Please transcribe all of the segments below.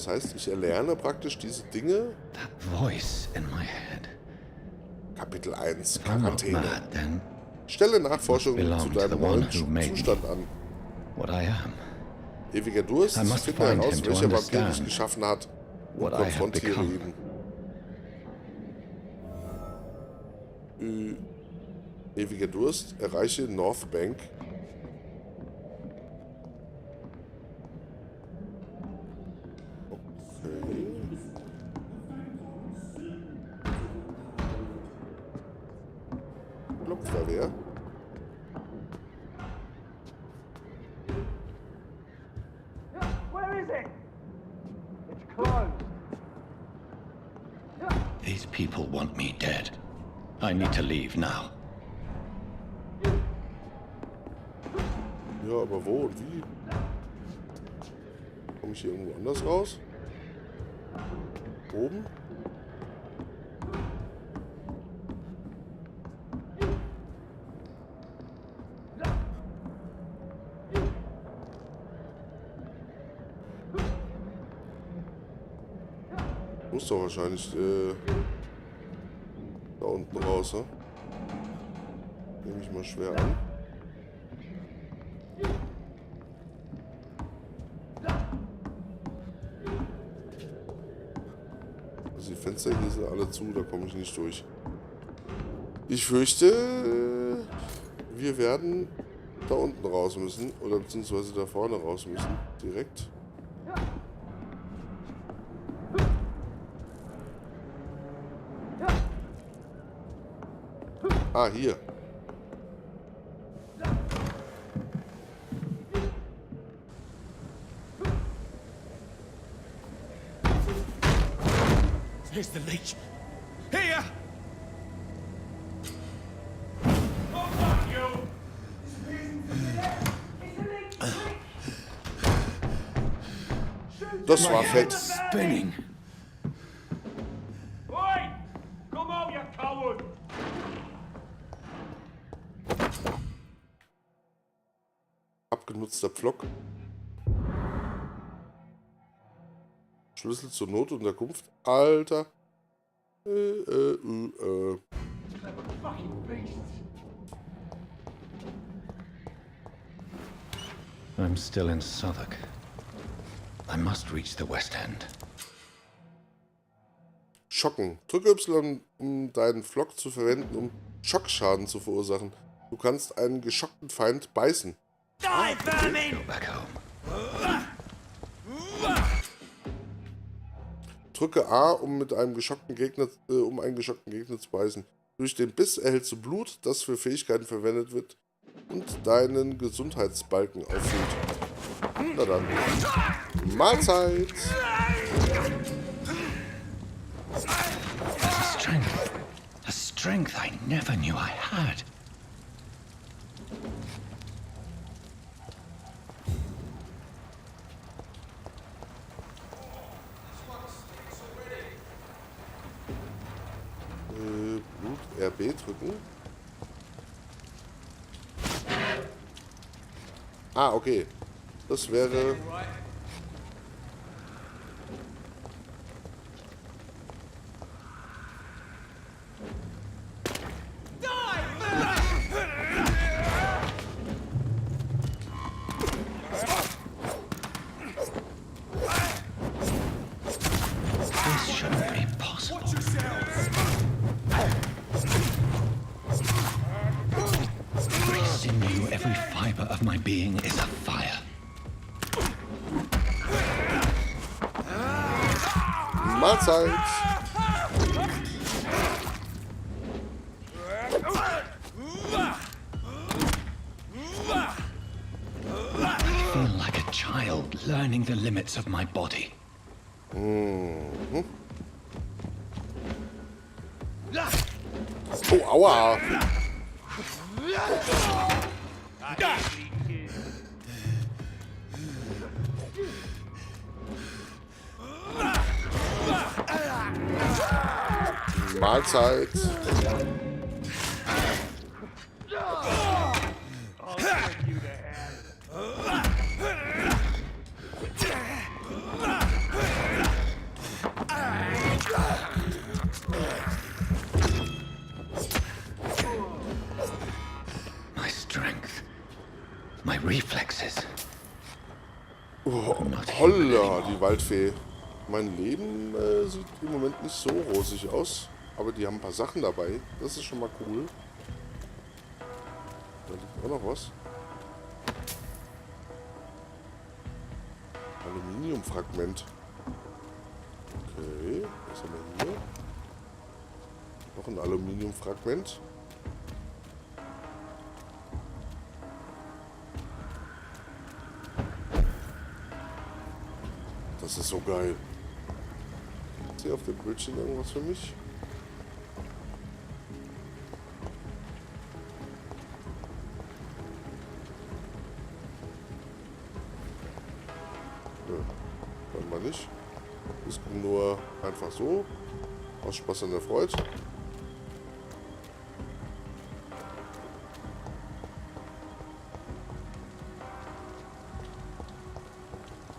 heißt, ich erlerne praktisch diese Dinge. That voice in my head. Kapitel 1, I'm not Quarantäne. mad, then Stelle Nachforschungen belong zu to deinem the one neuen who made Zustand me. an. What I am. Ewiger Durst, I must finde find heraus, him to welcher Vampir dich understand geschaffen hat und what I have konfrontiere become. ihn. Ewiger Durst, erreiche North Bank. Okay. Klopft da wer? Where is it? It's closed. These people want me dead. I need to leave now. Ja, aber wo und wie? Komme ich hier irgendwo anders raus? Oben? Muss doch wahrscheinlich da unten raus, ne? Nehme ich mal schwer an. Also die Fenster hier sind alle zu, da komme ich nicht durch. Ich fürchte, wir werden da unten raus müssen. Oder beziehungsweise da vorne raus müssen. Direkt. Ah, hier. Here's the leech. Here! Das war fett. Spinning. Oi! Come out, you coward! Abgenutzter Pflock. Schlüssel zur Notunterkunft. Alter. Fucking beasts! I'm still in Southwark. I must reach the West End. Schocken. Drücke Y, um deinen Pflock zu verwenden, um Schockschaden zu verursachen. Du kannst einen geschockten Feind beißen. Die, vermin! Go back home. Drücke A, um einen geschockten Gegner zu beißen. Durch den Biss erhältst du Blut, das für Fähigkeiten verwendet wird und deinen Gesundheitsbalken auffüllt. Na dann. Mahlzeit! A strength I never knew I had. Blut RB drücken. Ah, okay. Das wäre... This shouldn't be possible. Every sinew, every fiber of my being is afire. Mahlzeit! I feel like a child learning the limits of my body. Oh, aua! Mahlzeit! My strength. My reflexes. Oh, holla, die Waldfee. Mein Leben sieht im Moment nicht so rosig aus. Aber die haben ein paar Sachen dabei. Das ist schon mal cool. Da liegt auch noch was. Aluminiumfragment. Okay, was haben wir hier? Noch ein Aluminiumfragment. Das ist so geil. Ist hier auf dem Bildschirm irgendwas für mich? Können wir nicht. Das kommt nur einfach so. Aus Spaß an der Freude.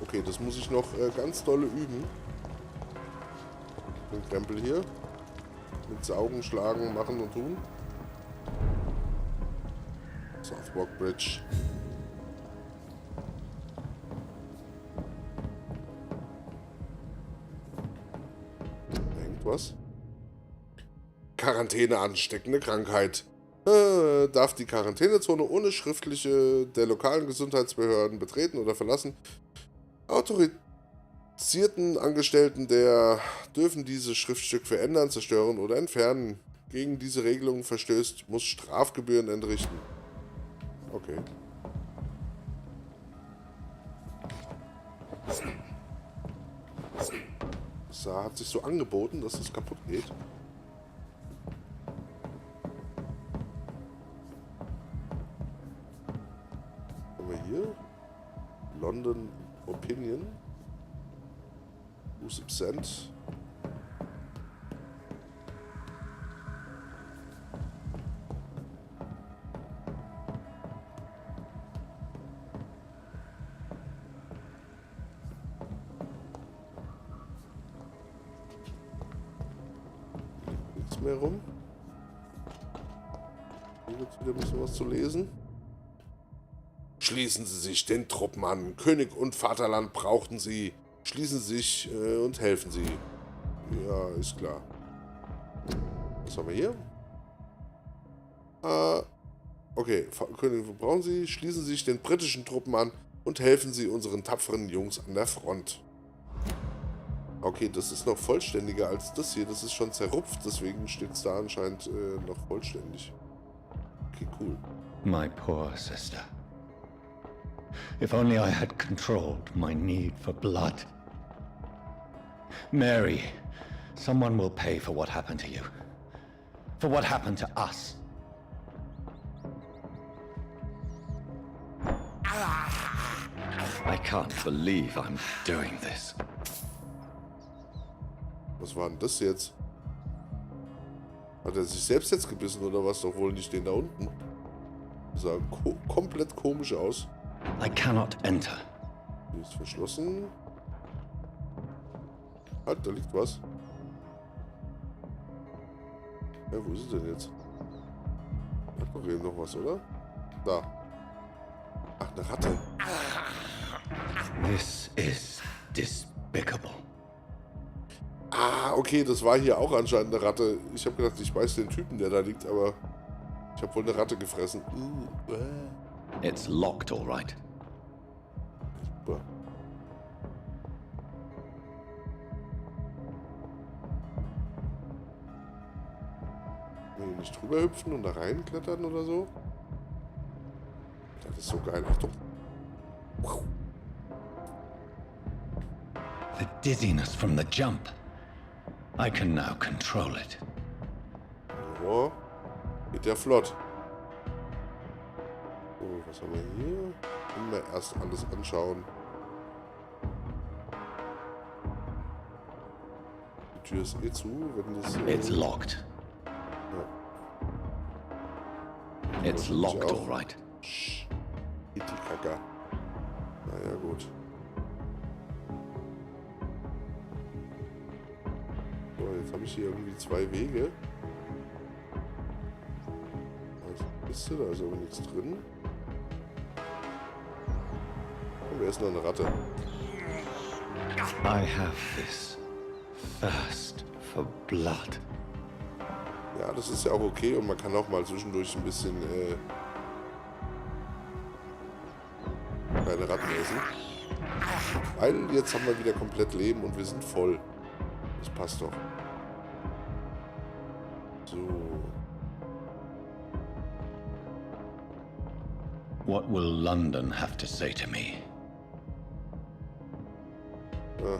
Okay, das muss ich noch ganz dolle üben. Den Krempel hier. Mit Saugen, Schlagen, Machen und Tun. Southwark Bridge. Was? Quarantäne ansteckende Krankheit. Darf die Quarantänezone ohne schriftliche der lokalen Gesundheitsbehörden betreten oder verlassen. Autorisierten Angestellten der dürfen dieses Schriftstück verändern, zerstören oder entfernen. Gegen diese Regelung verstößt, muss Strafgebühren entrichten. Okay. Das hat sich so angeboten, dass es kaputt geht. Was haben wir hier? London Opinion. Who's absent? Mehr rum. Hier gibt es wieder ein bisschen was zu lesen. Schließen Sie sich den Truppen an. König und Vaterland brauchten Sie. Schließen Sie sich und helfen Sie. Ja, ist klar. Was haben wir hier? Okay, König brauchen Sie. Schließen Sie sich den britischen Truppen an und helfen Sie unseren tapferen Jungs an der Front. Okay, das ist noch vollständiger als das hier. Das ist schon zerrupft, deswegen steht es da anscheinend noch vollständig. Okay, cool. My poor sister. If only I had controlled my need for blood. Mary, someone will pay for what happened to you. For what happened to us. I can't believe I'm doing this. Was war denn das jetzt? Hat er sich selbst jetzt gebissen oder was? Doch wohl nicht den da unten. Das sah komplett komisch aus. I cannot enter. Hier ist verschlossen. Halt, da liegt was. Ja, wo ist es denn jetzt? Hat doch eben noch was, oder? Da. Ach, eine Ratte. This is despicable. Ah, okay, das war hier auch anscheinend eine Ratte. Ich habe gedacht, ich weiß den Typen, der da liegt, aber ich habe wohl eine Ratte gefressen. It's locked, all right. Super. Kann man hier nicht drüber hüpfen und da reinklettern oder so? Das ist so geil. Achtung. The dizziness from the jump. I can now control it. Ja, geht ja flott. So, was haben wir hier? Immer erst alles anschauen. Die Tür ist eh zu, wenn das... It's locked. Ja. It's locked, all right. Geht die Kacke. Naja, gut. So, Jetzt habe ich hier irgendwie 2 Wege. Da ist aber nichts drin. Und wer ist noch eine Ratte? I have this thirst for blood. Ja, das ist ja auch okay und man kann auch mal zwischendurch ein bisschen kleine Ratten essen. Weil jetzt haben wir wieder komplett Leben und wir sind voll. Das passt doch. So. What will London have to say to me? Ja.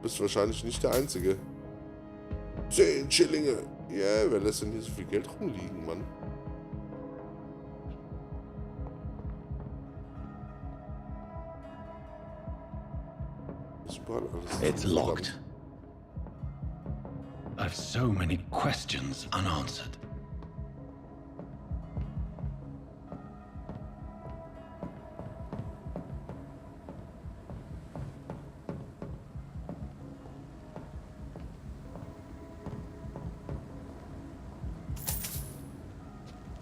Bist wahrscheinlich nicht der Einzige. 10 Schillinge. Ja, yeah, wer lässt denn hier so viel Geld rumliegen, Mann? Ist überall alles. It's locked. I've so many questions unanswered.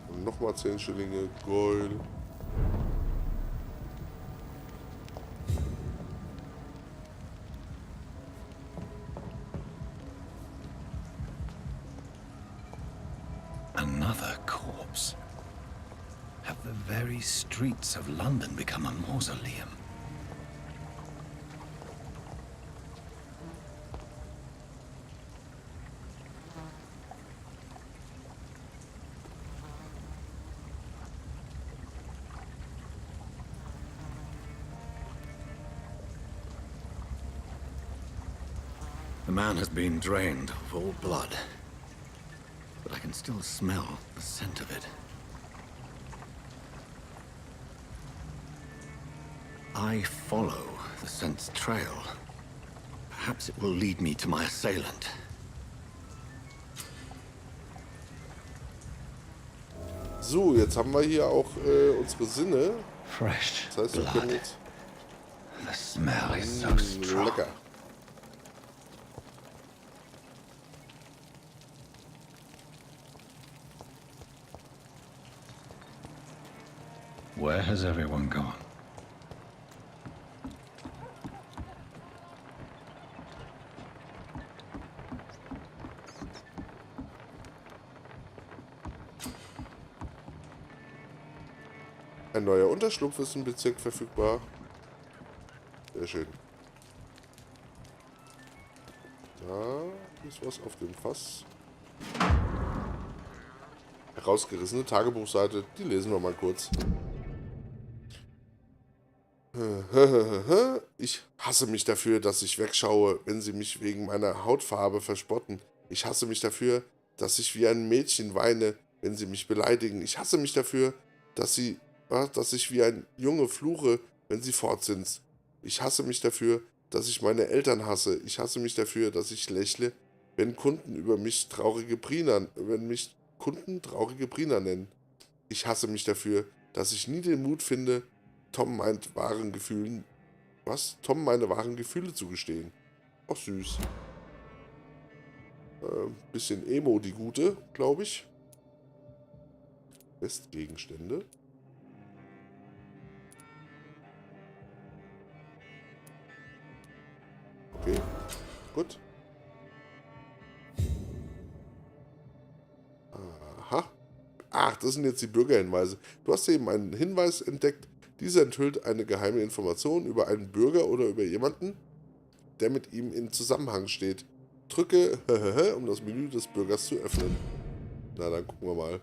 Und nochmal 10 Schillinge. Geil. Another corpse. Have the very streets of London become a mausoleum? The man has been drained of all blood, but I can still smell the scent of it. I follow the scent's trail. Perhaps it will lead me to my assailant. So, jetzt haben wir hier auch unsere Sinne. Fresh Das heißt, wir können blood. jetzt... The smell is so strong. Lecker. Where has everyone gone? Ein neuer Unterschlupf ist im Bezirk verfügbar. Sehr schön. Da ist was auf dem Fass. Herausgerissene Tagebuchseite. Die lesen wir mal kurz. Ich hasse mich dafür, dass ich wegschaue, wenn sie mich wegen meiner Hautfarbe verspotten. Ich hasse mich dafür, dass ich wie ein Mädchen weine, wenn sie mich beleidigen. Ich hasse mich dafür, dass ich wie ein Junge fluche, wenn sie fort sind. Ich hasse mich dafür, dass ich meine Eltern hasse. Ich hasse mich dafür, dass ich lächle, wenn Kunden mich traurige Prina nennen. Ich hasse mich dafür, dass ich nie den Mut finde, Tom meine wahren Gefühle zu gestehen. Ach süß. Bisschen Emo, die Gute, glaube ich. Westgegenstände. Okay, gut. Aha. Ach, das sind jetzt die Bürgerhinweise. Du hast eben einen Hinweis entdeckt. Dieser enthüllt eine geheime Information über einen Bürger oder über jemanden, der mit ihm in Zusammenhang steht. Drücke um das Menü des Bürgers zu öffnen. Na, dann gucken wir mal.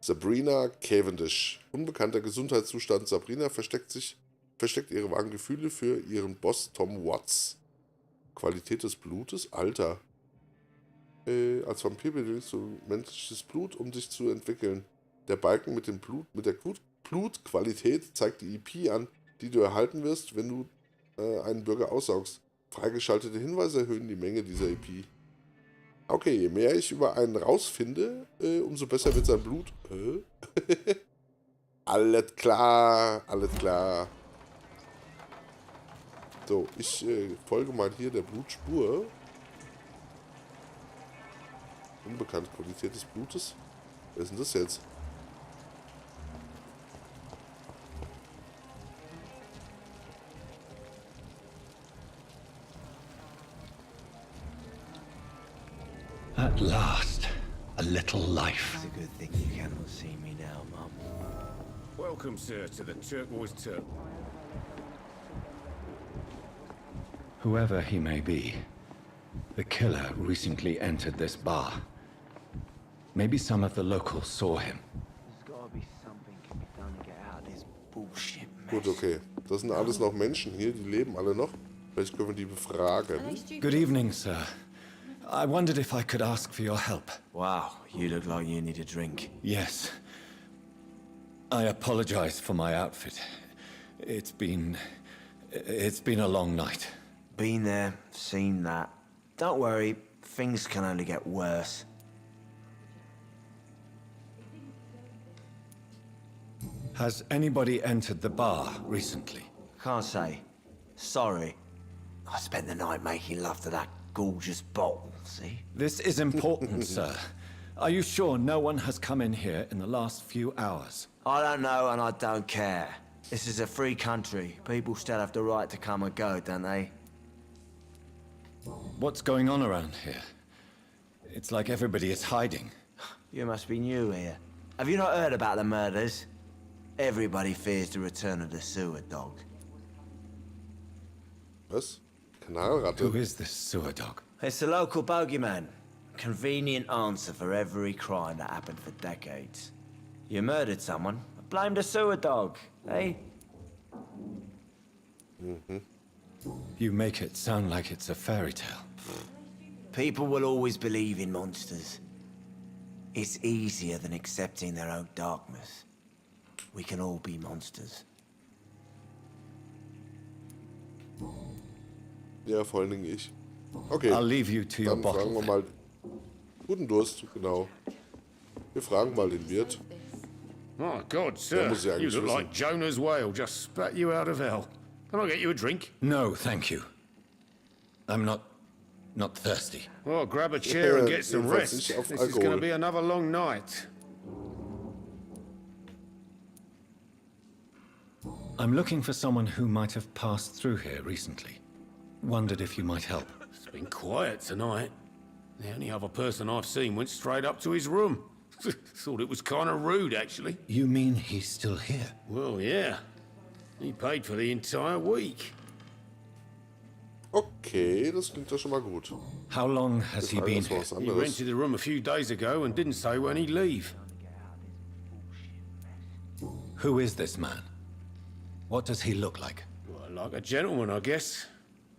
Sabrina Cavendish. Unbekannter Gesundheitszustand. Sabrina versteckt ihre wahren Gefühle für ihren Boss Tom Watts. Qualität des Blutes? Alter. Als Vampir benötigst du menschliches Blut, um dich zu entwickeln. Der Balken mit der Blutqualität zeigt die EP an, die du erhalten wirst, wenn du einen Bürger aussaugst. Freigeschaltete Hinweise erhöhen die Menge dieser EP. Okay, je mehr ich über einen rausfinde, umso besser wird sein Blut. Alles klar, alles klar. So, ich folge mal hier der Blutspur. Unbekannte Qualität des Blutes. Wer ist denn das jetzt? At last, a little life. It's a good thing you cannot see me now, Mum. Welcome, sir, to the Turquoise Turtle. Whoever he may be, the killer recently entered this bar. Maybe some of the locals saw him. There's gotta be something can be done to get out of this bullshit mess. Gut, okay. Das sind alles noch Menschen hier, die leben alle noch. Vielleicht können wir die befragen. Good evening, sir. I wondered if I could ask for your help. Wow, you look like you need a drink. Yes. I apologize for my outfit. It's been a long night. Been there, seen that. Don't worry, things can only get worse. Has anybody entered the bar recently? Can't say. Sorry. I spent the night making love to that gorgeous bottle, see? This is important, sir. Are you sure no one has come in here in the last few hours? I don't know and I don't care. This is a free country. People still have the right to come and go, don't they? What's going on around here? It's like everybody is hiding. You must be new here. Have you not heard about the murders? Everybody fears the return of the sewer dog. Was? Kanalratte? Who is this sewer dog? It's the local bogeyman. Convenient answer for every crime that happened for decades. You murdered someone, blame the sewer dog, eh? You make it sound like it's a fairy tale. People will always believe in monsters. It's easier than accepting their own darkness. We can all be monsters. Ja, vor allen Dingen ich. Okay, I'll leave you to your dann fragen wir bottle. mal. Guten Durst, genau. Wir fragen mal den Wirt. My God, sir, muss ja you eigentlich look wissen. like Jonah's whale just spat you out of hell. Can I get you a drink? No, thank you. I'm not thirsty. Well, grab a chair and get some Jedenfalls rest. nicht auf This is going to Alkohol. be another long night. I'm looking for someone who might have passed through here recently. Wondered if you might help. It's been quiet tonight. The only other person I've seen went straight up to his room. Thought it was kind of rude, actually. You mean he's still here? Well, yeah. He paid for the entire week. Okay, das klingt doch schon mal gut. How long has he been Das war here? was He anderes. rented the room a few days ago and didn't say when he'd leave. Who is this man? What does he look like? Well, like a gentleman, I guess.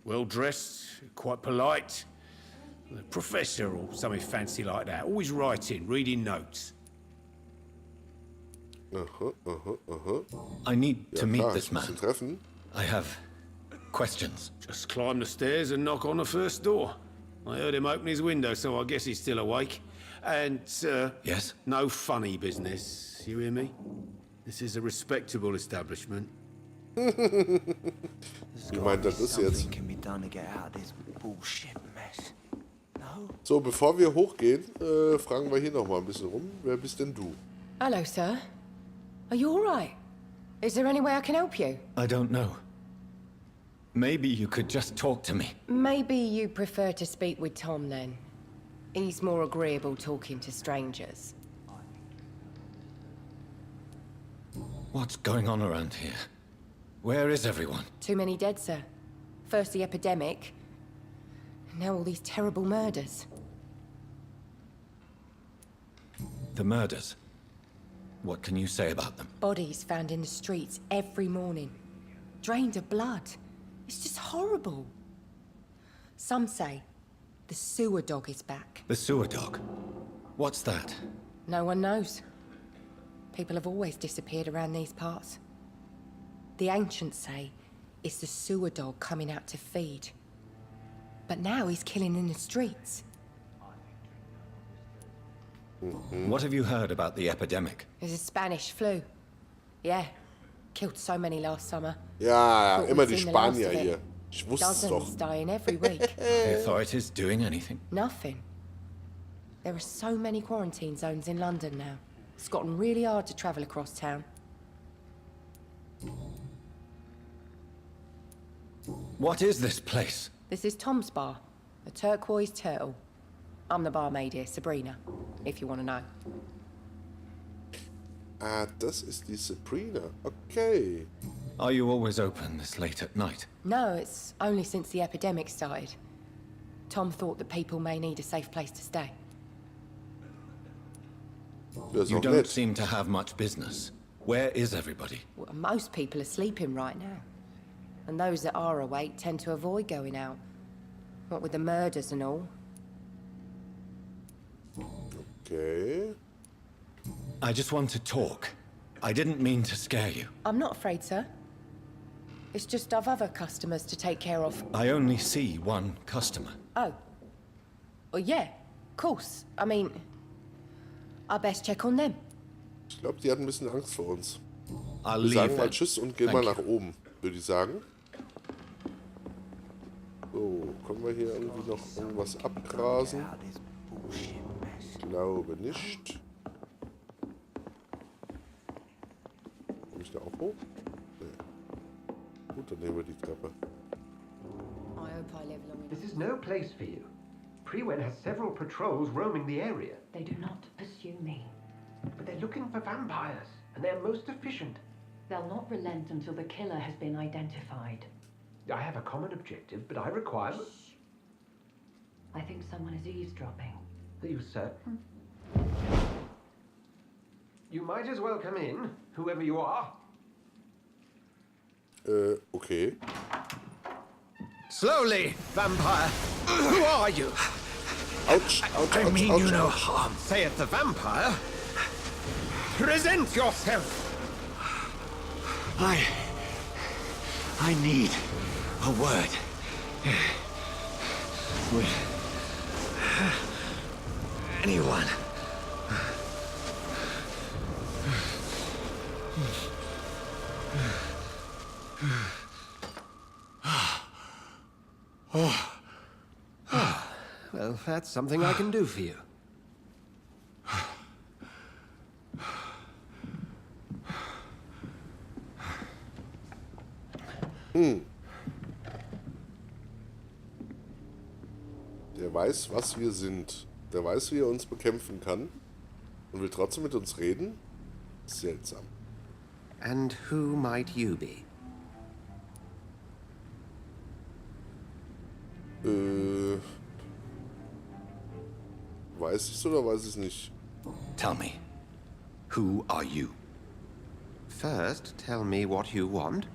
Well dressed, quite polite. A professor or something fancy like that. Always writing, reading notes. Aha, aha, aha. I need Ja, to meet klar, this ich muss ihn man. treffen. I have questions. Just climb the stairs and knock on the first door. I heard him open his window, so I guess he's still awake. And, Yes? no funny business. You hear me? This is a respectable establishment. Wie meint er das jetzt? Something can be done to get out of this bullshit mess. No? So, bevor wir hochgehen, fragen wir hier noch mal ein bisschen rum. Wer bist denn du? Hello, sir. Are you all right? Is there any way I can help you? I don't know. Maybe you could just talk to me. Maybe you prefer to speak with Tom then. He's more agreeable talking to strangers. What's going on around here? Where is everyone? Too many dead, sir. First the epidemic, now all these terrible murders. The murders. What can you say about them? Bodies found in the streets every morning. Drained of blood. It's just horrible. Some say the sewer dog is back. The sewer dog. What's that? No one knows. People have always disappeared around these parts. The ancients say it's the sewer dog coming out to feed. But now he's killing in the streets. What have you heard about the epidemic? There's a Spanish flu. Yeah, killed so many last summer. Ja, Thought immer we'd die seen the last Spanier of it. hier. Ich wusste es Dozens doch. dying every week. The authorities doing anything? Nothing. There are so many quarantine zones in London now. It's gotten really hard to travel across town. What is this place? This is Tom's bar, a turquoise turtle. I'm the barmaid here, Sabrina, if you want to know. Ah, das ist die Sabrina. Okay. Are you always open this late at night? No, it's only since the epidemic started. Tom thought that people may need a safe place to stay. Das ist You auch don't nett. seem to have much business. Where is everybody? Well, most people are sleeping right now. And those that are awake tend to avoid going out. What with the murders and all. Okay. I just want to talk. I didn't mean to scare you. I'm not afraid, sir. It's just I've other customers to take care of. I only see one customer. Oh. Well, yeah, of course. I mean, I best check on them. Ich glaube, die hat ein bisschen Angst vor uns. I'll Wir leave sagen mal then. Tschüss und gehen Thank mal you. nach oben, würde ich sagen. So, können wir hier irgendwie noch irgendwas abgrasen? Out this bullshit mess. Ich glaube nicht. Komme ich da auch hoch? Nee. Gut, dann nehmen wir die Treppe. I hope I live long enough. This is no place for you. Prewen has several patrols roaming the area, They do not pursue me. but they're looking for vampires, and they're most efficient. They'll not relent until the killer has been identified. I have a common objective, but I require... I think someone is eavesdropping. Are you certain? You might as well come in, whoever you are. Okay. Slowly, vampire. Who are you? Autsch, Autsch, I Autsch, mean Autsch, you no Autsch. harm, saith the vampire. Present yourself. I need a word. With anyone. Well, that's something I can do for you. Der weiß, was wir sind. Der weiß, wie er uns bekämpfen kann. Und will trotzdem mit uns reden? Seltsam. And who might you be? Weiß ich's oder weiß ich's nicht? Tell me, who are you? First, tell me what you want.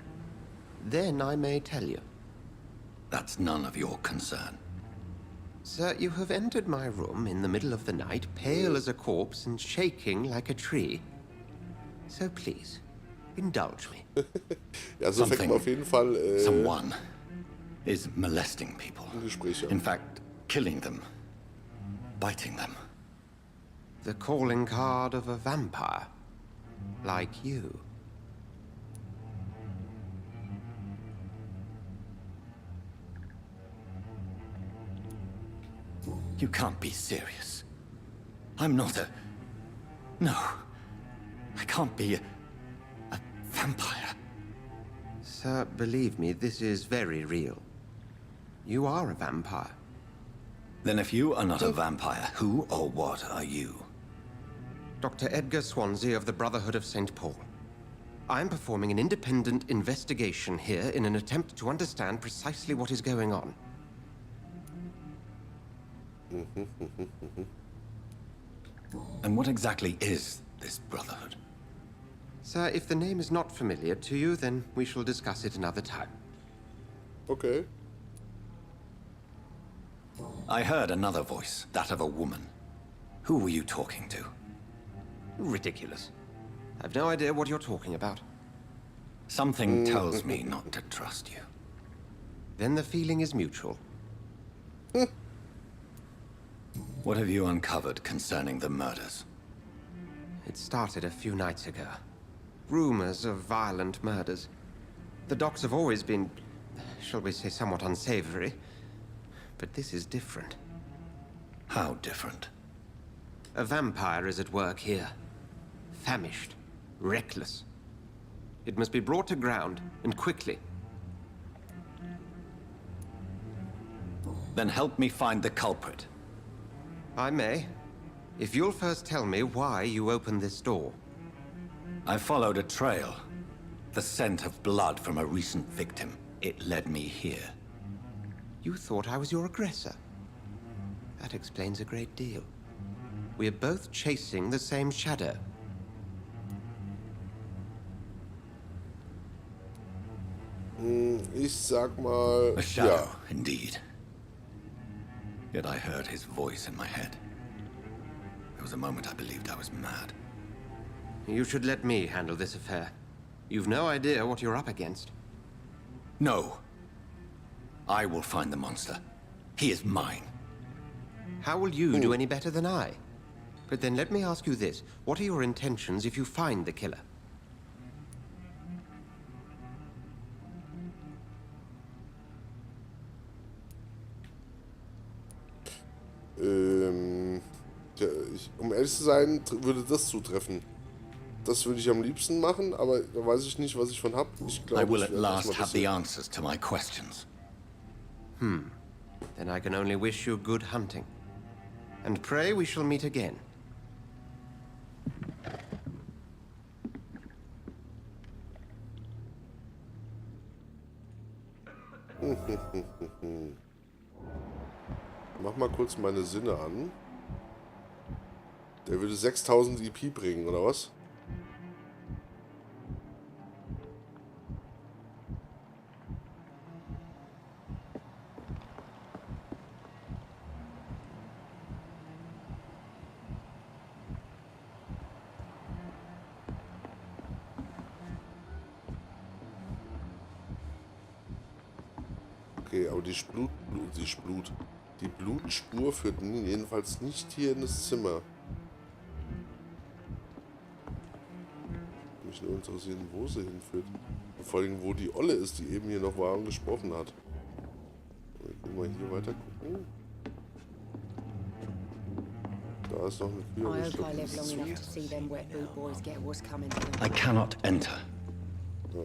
Then I may tell you. That's none of your concern. Sir, you have entered my room in the middle of the night, pale as a corpse and shaking like a tree. So please, indulge me. Ja, so fängt man auf jeden Fall Someone is molesting people. ein Gespräch In an. fact, killing them. Biting them. The calling card of a vampire. Like you. You can't be serious. I'm not a... No. I can't be a vampire. Sir, believe me, this is very real. You are a vampire. Then if you are not a vampire, who or what are you? Dr. Edgar Swansea of the Brotherhood of St. Paul. I'm performing an independent investigation here in an attempt to understand precisely what is going on. And what exactly is this Brotherhood? Sir, if the name is not familiar to you, then we shall discuss it another time. Okay. I heard another voice, that of a woman. Who were you talking to? Ridiculous. I've no idea what you're talking about. Something tells me not to trust you. Then the feeling is mutual. What have you uncovered concerning the murders? It started a few nights ago. Rumors of violent murders. The docs have always been, shall we say, somewhat unsavory. But this is different. How different? A vampire is at work here. Famished. Reckless. It must be brought to ground, and quickly. Then help me find the culprit. I may. If you'll first tell me why you opened this door. I followed a trail. The scent of blood from a recent victim. It led me here. You thought I was your aggressor. That explains a great deal. We're both chasing the same shadow. Ich sag mal, A shadow, ja. indeed. Yet I heard his voice in my head. There was a moment I believed I was mad. You should let me handle this affair. You've no idea what you're up against. No. I will find the monster. He is mine. How will you do any better than I? But then let me ask you this. What are your intentions if you find the killer? Ja, um ehrlich zu sein, würde das zutreffen. Das würde ich am liebsten machen, aber da weiß ich nicht, was ich von hab. Ich glaube, I will ich at werde last erstmal have the bisschen- answers to my questions. Then I can only wish you good hunting. And pray we shall meet again. Mach mal kurz meine Sinne an. Der würde 6000 EP bringen, oder was? Okay, aber die Blutspur führt jedenfalls nicht hier in das Zimmer. Mich nur interessieren, wo sie hinführt. Und vor allem, wo die Olle ist, die eben hier noch war und gesprochen hat. Können wir hier weiter gucken? Da ist noch eine Tür. aber I ich hope glaub, I die live ist long zu. enough to see them wet boot boys get what's coming to them. I cannot enter. Ja.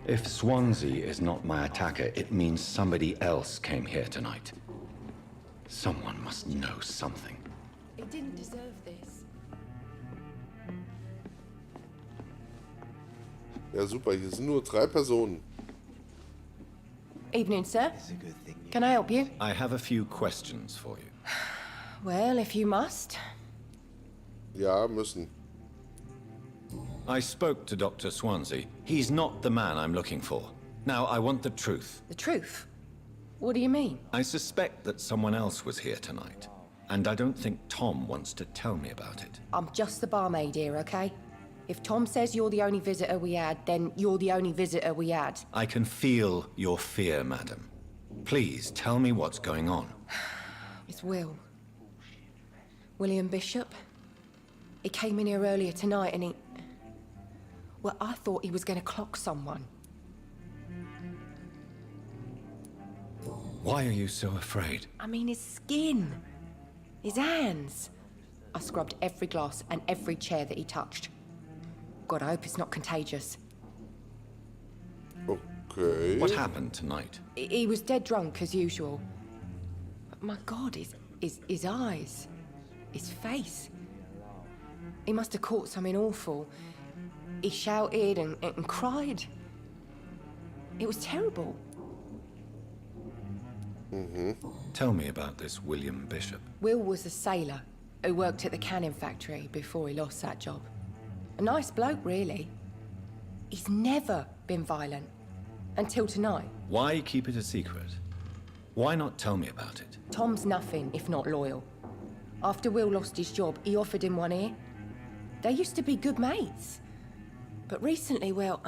If Swansea is not my attacker, it means somebody else came here tonight. Someone must know something. He didn't deserve this. Ja, super. Hier sind nur 3 Personen. Evening, sir. Can I help you? I have a few questions for you. Well, if you must. Ja, müssen. I spoke to Dr. Swansea. He's not the man I'm looking for. Now, I want the truth. The truth? What do you mean? I suspect that someone else was here tonight, and I don't think Tom wants to tell me about it. I'm just the barmaid here, okay? If Tom says you're the only visitor we had, then you're the only visitor we had. I can feel your fear, madam. Please tell me what's going on. It's Will. William Bishop. He came in here earlier tonight and he... Well, I thought he was going to clock someone. Why are you so afraid? I mean, his skin. His hands. I scrubbed every glass and every chair that he touched. God, I hope it's not contagious. Okay. What happened tonight? He was dead drunk, as usual. But my God, his eyes. His face. He must have caught something awful. He shouted and cried. It was terrible. Tell me about this William Bishop. Will was a sailor who worked at the canning factory before he lost that job. A nice bloke, really. He's never been violent. Until tonight. Why keep it a secret? Why not tell me about it? Tom's nothing if not loyal. After Will lost his job, he offered him one ear. They used to be good mates. But recently, well...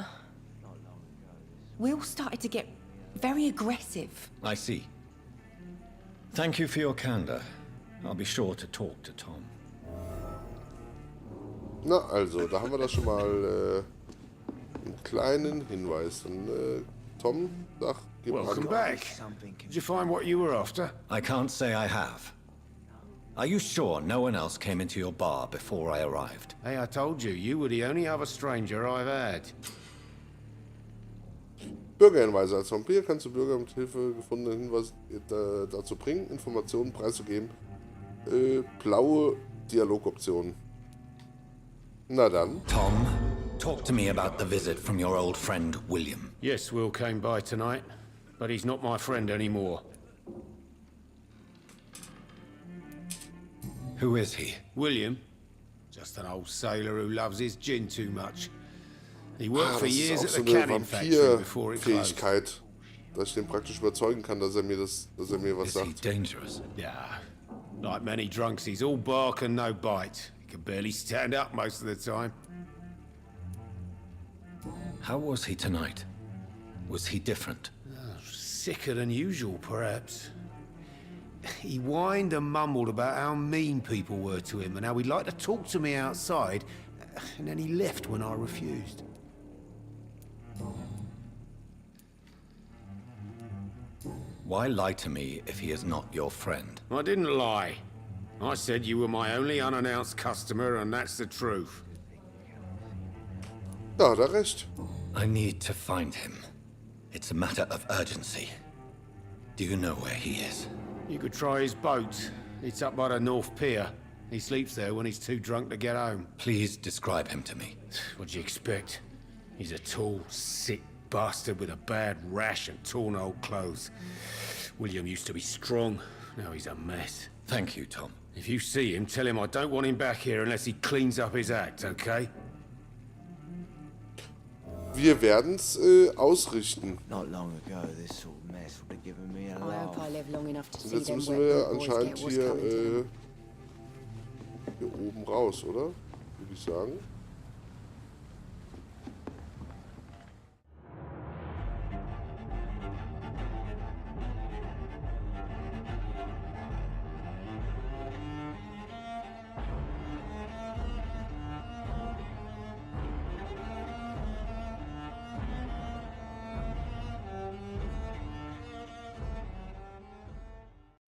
Will started to get very aggressive. I see. Thank you for your candor. I'll be sure to talk to Tom. Na, also, da haben wir das schon mal einen kleinen Hinweis. Dann Tom, sag, gib Welcome an. back. Did you find what you were after? I can't say I have. Are you sure no one else came into your bar before I arrived? Hey, I told you, you were the only other stranger I've had. Bürgerhinweise. Als Vampir kannst du Bürger mit Hilfe gefundener Hinweise dazu bringen, Informationen preiszugeben. Blaue Dialogoptionen. Na dann. Tom, talk to me about the visit from your old friend, William. Yes, Will came by tonight, but he's not my friend anymore. Who is he? William? Just an old sailor who loves his gin too much. He worked for Das ist years auch at so the eine canning factory before it closed. Vampir-Fähigkeit, dass ich den praktisch überzeugen kann, dass er mir was Is he sagt. dangerous? Yeah. Like many drunks, he's all bark and no bite. He can barely stand up most of the time. How was he tonight? Was he different? Sicker than usual, perhaps. He whined and mumbled about how mean people were to him and how he'd like to talk to me outside, and then he left when I refused. Why lie to me if he is not your friend? I didn't lie. I said you were my only unannounced customer, and that's the truth. Da hat er recht. I need to find him. It's a matter of urgency. Do you know where he is? You could try his boat. It's up by the North Pier. He sleeps there when he's too drunk to get home. Please describe him to me. What'd you expect? He's a tall, sick bastard with a bad rash and torn old clothes. William used to be strong. Now he's a mess. Thank you, Tom. If you see him, tell him I don't want him back here unless he cleans up his act, okay? Wir werden's ausrichten. Not long ago, this sort of mess would have given me a I hope I laugh. live long enough to Und see jetzt them müssen wet wir boot boys anscheinend get what's hier, coming to them. hier oben raus, oder? Würde ich sagen.